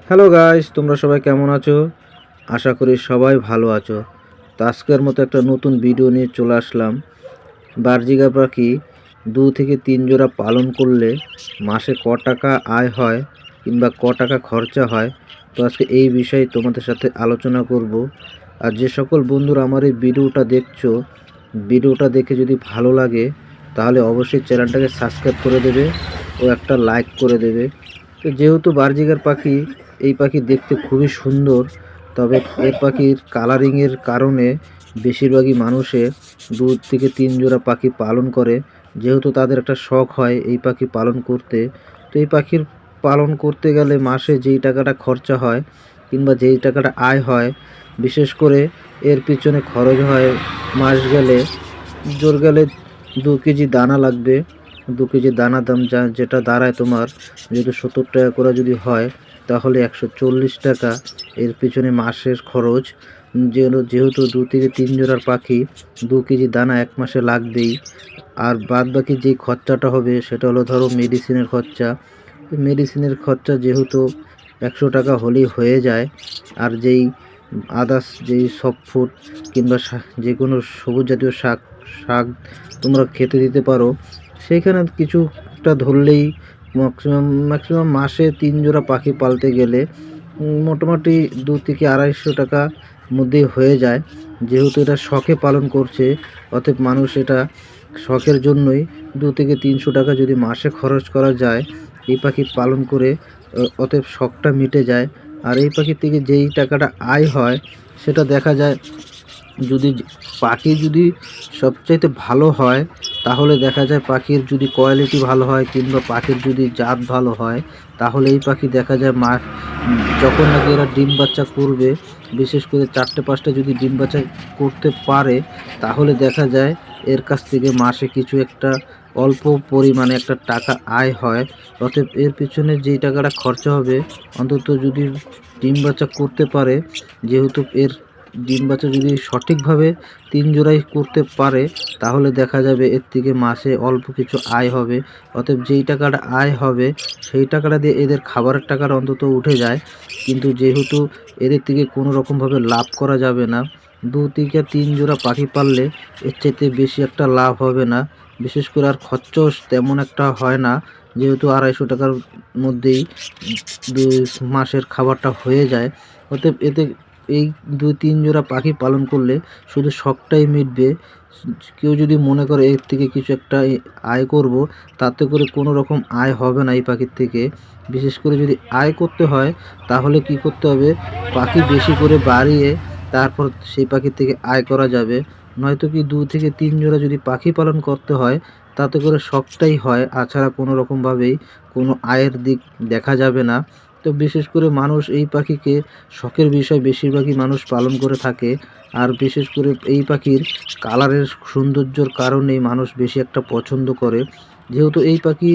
Hello guys, তোমরা সবাই কেমন আছো? আশা করি সবাই ভালো আছো। তো আজকের মতো একটা নতুন ভিডিও নিয়ে চলে আসলাম। বার্জিগা পাখি 2 থেকে 3 জোড়া পালন করলে মাসে ক টাকা আয় হয় কিংবা ক টাকা খরচা হয়, তো আজকে এই বিষয়ে তোমাদের সাথে আলোচনা করব। আর যে সকল বন্ধুরা আমার এই ভিডিওটা দেখছো, ভিডিওটা দেখে যদি ভালো লাগে তাহলে অবশ্যই চ্যানেলটাকে সাবস্ক্রাইব করে দেবে ও একটা লাইক করে দেবে। তো যেহেতু বার্জিগার পাখি, এই পাখি দেখতে খুবই সুন্দর, তবে এর পাখির কালারিংয়ের কারণে বেশিরভাগই মানুষে 2 থেকে 3 জোড়া পাখি পালন করে, যেহেতু তাদের একটা শখ হয় এই পাখি পালন করতে। তো এই পাখির পালন করতে গেলে মাসে যেই টাকাটা খরচা হয় কিংবা যেই টাকাটা আয় হয়, বিশেষ করে এর পিছনে খরচ হয় মাস গেলে, জোর গেলে 2 কেজি দানা লাগবে। 2 কেজি দানা দাম যেটা দাঁড়ায় তোমার, যদি 70 টাকা করে যদি হয় তাহলে 140 টাকা এর পিছনে মাসের খরচ। যেহেতু 2 থেকে 3 জোড়ার পাখি, 2 কেজি দানা এক মাসে লাগবেই। আর বাদ বাকি যেই খরচাটা হবে সেটা হলো ধরো মেডিসিনের খরচা। মেডিসিনের খরচা যেহেতু 100 টাকা হলেই হয়ে যায়। আর যেই আদার্স যেই সব ফুড কিংবা যে কোনো সবুজ জাতীয় শাক শাক তোমরা খেতে দিতে পারো, সেইখানে কিছুটা ধরলেই ম্যাক্সিমাম মাসে 3 জোড়া পাখি পালতে গেলে মোটামুটি 2 থেকে 250 টাকা মধ্যেই হয়ে যায়। যেহেতু এটা শখে পালন করছে, অতএব মানুষ এটা শখের জন্যই 2 থেকে 300 টাকা যদি মাসে খরচ করা যায় এই পাখি পালন করে, অতএব শখটা মিটে যায়। আর এই পাখির থেকে যেই টাকাটা আয় হয় সেটা দেখা যায়, যদি পাখি যদি সবচাইতে ভালো হয় তাহলে দেখা যায় পাখির যদি কোয়ালিটি ভালো হয় কিংবা পাখির যদি জাত ভালো হয়, তাহলে এই পাখি দেখা যায় যখন নাকি এরা ডিম বাচ্চা করবে, বিশেষ করে 4টে 5টে যদি ডিম বাচ্চা করতে পারে, তাহলে দেখা যায় এর কাছ থেকে মাসে কিছু একটা অল্প পরিমাণে একটা টাকা আয় হয়। অতএব এর পিছনে যেই টাকাটা খরচা হবে, অন্তত যদি ডিম বাচ্চা করতে পারে, যেহেতু এর ডিম বাচ্চা যদি সঠিকভাবে 3 জোড়াই করতে পারে, তাহলে দেখা যাবে এর থেকে মাসে অল্প কিছু আয় হবে। অতএব যেই টাকাটা আয় হবে সেই টাকাটা দিয়ে এদের খাবারের টাকাটা অন্তত উঠে যায়। কিন্তু যেহেতু এদের থেকে কোনো রকমভাবে লাভ করা যাবে না, 2 থেকে 3 জোড়া পাখি পাললে এর চাইতে বেশি একটা লাভ হবে না। বিশেষ করে আর খরচাও তেমন একটা হয় না, যেহেতু 250 টাকার মধ্যেই 2 মাসের খাবারটা হয়ে যায়। অতএব এতে এই 2-3 জোড়া পাখি পালন করলে শুধু শখটাই মিটবে। কেউ যদি মনে করে এর থেকে কিছু একটা আয় করব, তাতে করে কোনো রকম আয় হবে না এই পাখির থেকে। বিশেষ করে যদি আয় করতে হয় তাহলে কি করতে হবে, পাখি বেশি করে বাড়িয়ে তারপর সেই পাখির থেকে আয় করা যাবে। নয়তো কি 2 থেকে 3 জোড়া যদি পাখি পালন করতে হয়, তাতে করে শখটাই হয়, এছাড়া কোনো রকমভাবেই কোনো আয়ের দিক দেখা যাবে না। তো বিশেষ করে মানুষ এই পাখিকে শখের বিষয় বেশিরভাগই মানুষ পালন করে থাকে। আর বিশেষ করে এই পাখির কালারের সৌন্দর্যর কারণেই মানুষ বেশি একটা পছন্দ করে। যেহেতু এই পাখি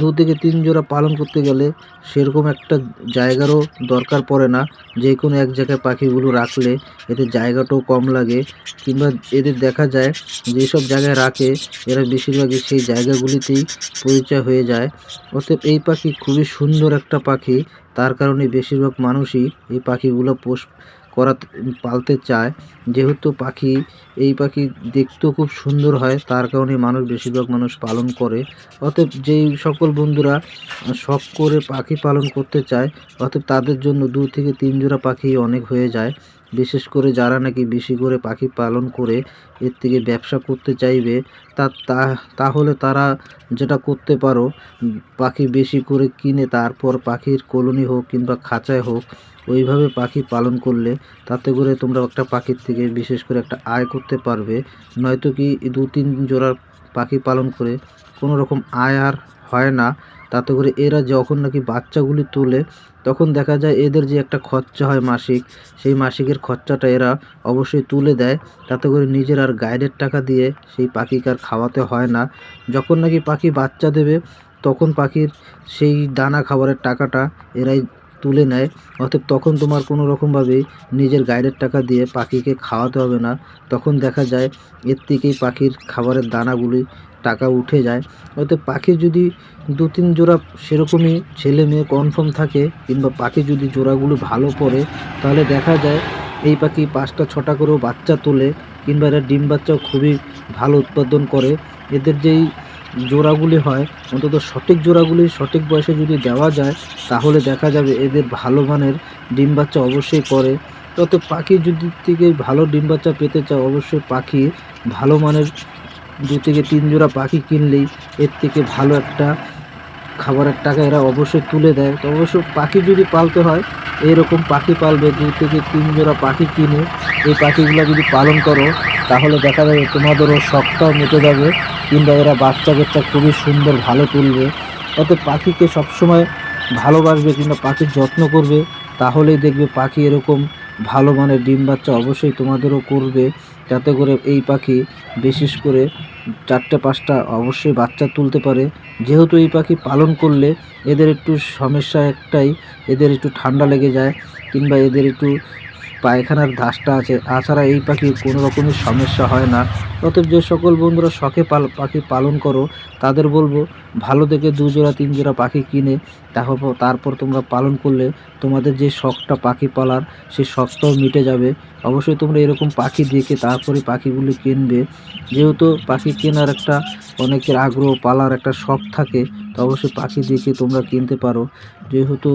2 থেকে 3 জোড়া পালন করতে গেলে সেরকম একটা জায়গারও দরকার পড়ে না। যে কোনো এক জায়গায় পাখিগুলো রাখলে এদের জায়গাটাও কম লাগে, কিংবা এদের দেখা যায় যেসব জায়গায় রাখে এরা বেশিরভাগই সেই জায়গাগুলিতেই পরিচয় হয়ে যায়। অতএব এই পাখি খুবই সুন্দর একটা পাখি, তার কারণে বেশিরভাগ মানুষই এই পাখিগুলো করাতে পালতে চায়। যেহেতু এই পাখি দেখতেও খুব সুন্দর হয়, তার কারণে বেশিরভাগ মানুষ পালন করে। অতএব যেই সকল বন্ধুরা শখ করে পাখি পালন করতে চায়, অতএব তাদের জন্য 2 থেকে 3 জোড়া পাখি অনেক হয়ে যায়। বিশেষ করে যারা নাকি বেশি করে পাখি পালন করে এর থেকে ব্যবসা করতে চাইবে, তাহলে তারা যেটা করতে পারো, পাখি বেশি করে কিনে তারপর পাখির কলোনি হোক কিংবা খাঁচায় হোক, ওইভাবে পাখি পালন করলে তাতে করে তোমরা একটা পাখির থেকে বিশেষ করে একটা আয় করতে পারবে। নয়তো কি 2-3 জোড়ার পাখি পালন করে কোনো রকম আয় আর হয় না। তাতে করে এরা যখন নাকি বাচ্চাগুলি তোলে, তখন দেখা যায় এদের যে একটা খরচা হয় মাসিক, সেই মাসিকের খরচাটা এরা অবশ্যই তুলে দেয়। তাতে করে নিজের আর গাইডের টাকা দিয়ে সেই পাখিকে আর খাওয়াতে হয় না। যখন নাকি পাখি বাচ্চা দেবে, তখন পাখির সেই দানা খাবারের টাকাটা এরাই তুলে নেয়। অতএব তখন তোমার কোনো রকমভাবেই নিজের গাইডের টাকা দিয়ে পাখিকে খাওয়াতে হবে না। তখন দেখা যায় এর থেকেই পাখির খাবারের দানাগুলি টাকা উঠে যায়। অতএব পাখি যদি 2-3 জোড়া সেরকমই ছেলে মেয়ে কনফার্ম থাকে, কিংবা পাখি যদি জোড়াগুলো ভালো পড়ে, তাহলে দেখা যায় এই পাখি 5টা 6টা করেও বাচ্চা তোলে, কিংবা এরা ডিম বাচ্চাও খুবই ভালো উৎপাদন করে। এদের যেই জোড়াগুলি হয়, অন্তত সঠিক জোড়াগুলি সঠিক বয়সে যদি দেওয়া যায়, তাহলে দেখা যাবে এদের ভালো মানের ডিম বাচ্চা অবশ্যই করে। তত পাখি যদি থেকে ভালো ডিম বাচ্চা পেতে চাও, অবশ্যই পাখি ভালো মানের 2 থেকে 3 জোড়া পাখি কিনলেই এর থেকে ভালো একটা খাবারের টাকা এরা অবশ্যই তুলে দেয়। তো অবশ্য পাখি যদি পালতে হয়, এইরকম পাখি পালবে 2 থেকে 3 জোড়া পাখি কিনে এই পাখিগুলো যদি পালন করো, তাহলে দেখা যাবে তোমাদেরও শখটাও মিটে যাবে, কিংবা এরা বাচ্চা কাচ্চা খুবই সুন্দর ভালো তুলবে। অর্থাৎ পাখিকে সবসময় ভালোবাসবে কিংবা পাখির যত্ন করবে, তাহলেই দেখবে পাখি এরকম ভালো মানের ডিম বাচ্চা অবশ্যই তোমাদেরও করবে। যাতে করে এই পাখি বিশেষ করে 4টে 5টা অবশ্যই বাচ্চা তুলতে পারে। যেহেতু এই পাখি পালন করলে এদের একটু সমস্যা একটাই, এদের একটু ঠান্ডা লেগে যায়, কিংবা এদের একটু পায়খানার ধাসটা আছে। তাছাড়া এই পাখির কোনো রকমের সমস্যা হয় না। অতএব যে সকল বন্ধুরা শখে পাখি পালন করো, তাদের বলবো ভালো দেখে 2 জোড়া 3 জোড়া পাখি কিনে তারপর তোমরা পালন করলে তোমাদের যে শখটা পাখি পালার, সেই শখটাও মিটে যাবে। অবশ্যই তোমরা এরকম পাখি দেখে তারপরে পাখিগুলি কিনবে। যেহেতু পাখি কেনার একটা অনেকের আগ্রহ, পালার একটা শখ থাকে, তো অবশ্যই পাখি দেখে তোমরা কিনতে পারো। যেহেতু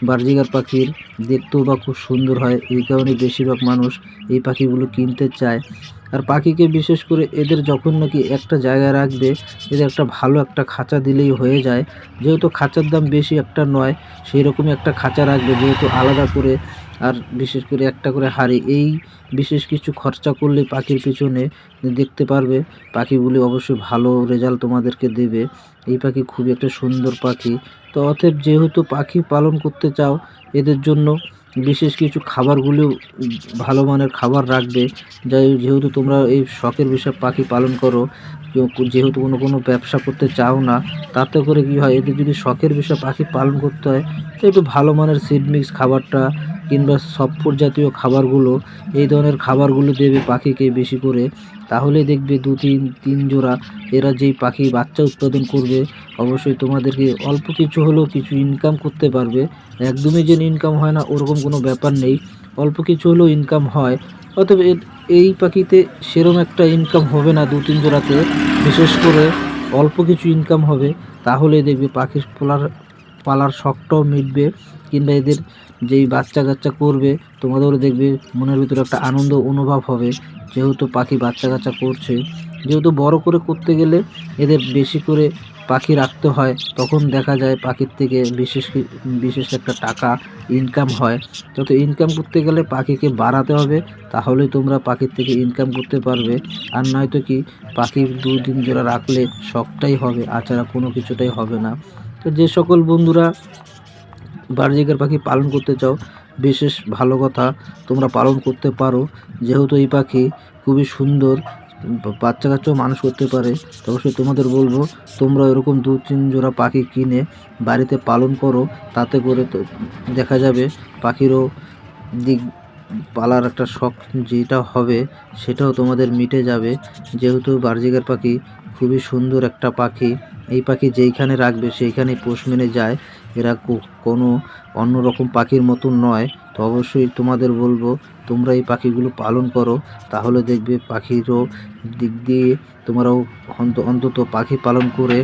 বাজরিগার পাখির দেখতেও বা খুব সুন্দর হয়, এই কারণে বেশিরভাগ মানুষ এই পাখিগুলো কিনতে চায়। আর পাখিকে বিশেষ করে এদের যখন নাকি একটা জায়গায় রাখবে, এদের একটা ভালো একটা খাঁচা দিলেই হয়ে যায়। যেহেতু খাঁচার দাম বেশি একটা নয়, সেই রকমই একটা খাঁচা রাখবে, যেহেতু আলাদা করে আর বিশেষ করে একটা করে হাঁড়ি, এই বিশেষ কিছু খরচা করলে পাখির পিছনে দেখতে পারবে পাখিগুলি অবশ্যই ভালো রেজাল্ট তোমাদেরকে দেবে। এই পাখি খুবই একটা সুন্দর পাখি। তো অতএব যেহেতু পাখি পালন করতে চাও, এদের জন্য বিশেষ কিছু খাবারগুলিও ভালো মানের খাবার রাখবে। যেহেতু তোমরা এই শখের বিষয়ে পাখি পালন করো, যেহেতু কোনো ব্যবসা করতে চাও না, তাতে করে কি হয়, এদের যদি শখের বিষয়ে পাখি পালন করতে হয়, তো একটু ভালো মানের সিড মিক্স খাবারটা কিংবা সফট জাতীয় খাবারগুলো, এই ধরনের খাবারগুলো দেবে পাখিকে বেশি করে। তাহলে দেখবে 2-3 জোড়া এরা যেই পাখি বাচ্চা উৎপাদন করবে, অবশ্যই তোমাদেরকে অল্প কিছু হলেও কিছু ইনকাম করতে পারবে। একদমই যে ইনকাম হয় না ওরকম কোনো ব্যাপার নেই, অল্প কিছু হলেও ইনকাম হয়। অতএব এই পাখিতে সেরম একটা ইনকাম হবে না 2-3 জোড়াতে, বিশেষ করে অল্প কিছু ইনকাম হবে। তাহলে দেখবে পাখির পালার শখটাও মিটবে, কিংবা এদের যেই বাচ্চা কাচ্চা করবে, তোমাদেরও দেখবে মনের ভিতরে একটা আনন্দ অনুভব হবে, যেহেতু পাখি বাচ্চা কাচ্চা করছে। যেহেতু বড় করে করতে গেলে এদের বেশি করে পাখি রাখতে হয়, তখন দেখা যায় পাখির থেকে বিশেষ একটা টাকা ইনকাম হয়। তত ইনকাম করতে গেলে পাখিকে বাড়াতে হবে, তাহলেই তোমরা পাখির থেকে ইনকাম করতে পারবে। আর নয়তো কি, পাখি 2-3 জোড়া রাখলে শখটাই হবে, আছাড়া কোনো কিছুটাই হবে না। তো যে সকল বন্ধুরা বাজরিগার পাখি পালন করতে চাও, বিশেষ ভালো কথা, তোমরা পালন করতে পারো। যেহেতু এই পাখি খুবই সুন্দর, বাচ্চা কাচ্চাও মানুষ করতে পারে। তো অবশ্যই তোমাদের বলবো তোমরা এরকম 2-3 জোড়া পাখি কিনে বাড়িতে পালন করো। তাতে করে তো দেখা যাবে পাখিরও দিক পালার একটা শখ যেটা হবে, সেটাও তোমাদের মিটে যাবে। যেহেতু বাজরিগার পাখি খুবই সুন্দর একটা পাখি, এই পাখি যেইখানে রাখবে সেইখানেই পোষ মেনে যায়। এরা কোনো অন্যরকম পাখির মতন নয়। তো অবশ্যই তোমাদের বলবো তোমরা এই পাখিগুলো পালন করো, তাহলে দেখবে পাখিরও দিক দিয়ে তোমরাও অন্তত পাখি পালন করে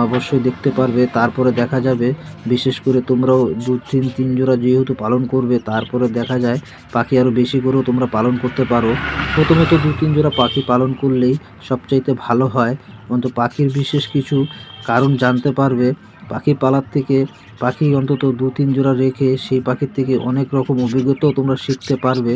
অবশ্যই দেখতে পারবে। তারপরে দেখা যাবে বিশেষ করে তোমরাও 2-3 জোড়া যেহেতু পালন করবে, তারপরে দেখা যায় পাখি আরও বেশি করেও তোমরা পালন করতে পারো। প্রথমে তো 2-3 জোড়া পাখি পালন করলেই সবচাইতে ভালো হয়, অন্তত পাখির বিশেষ কিছু কারণ জানতে পারবে। পাখি পালার থেকে পাখি অন্তত 2-3 জোড়া রেখে সেই পাখির থেকে অনেক রকম অভিজ্ঞতাও তোমরা শিখতে পারবে।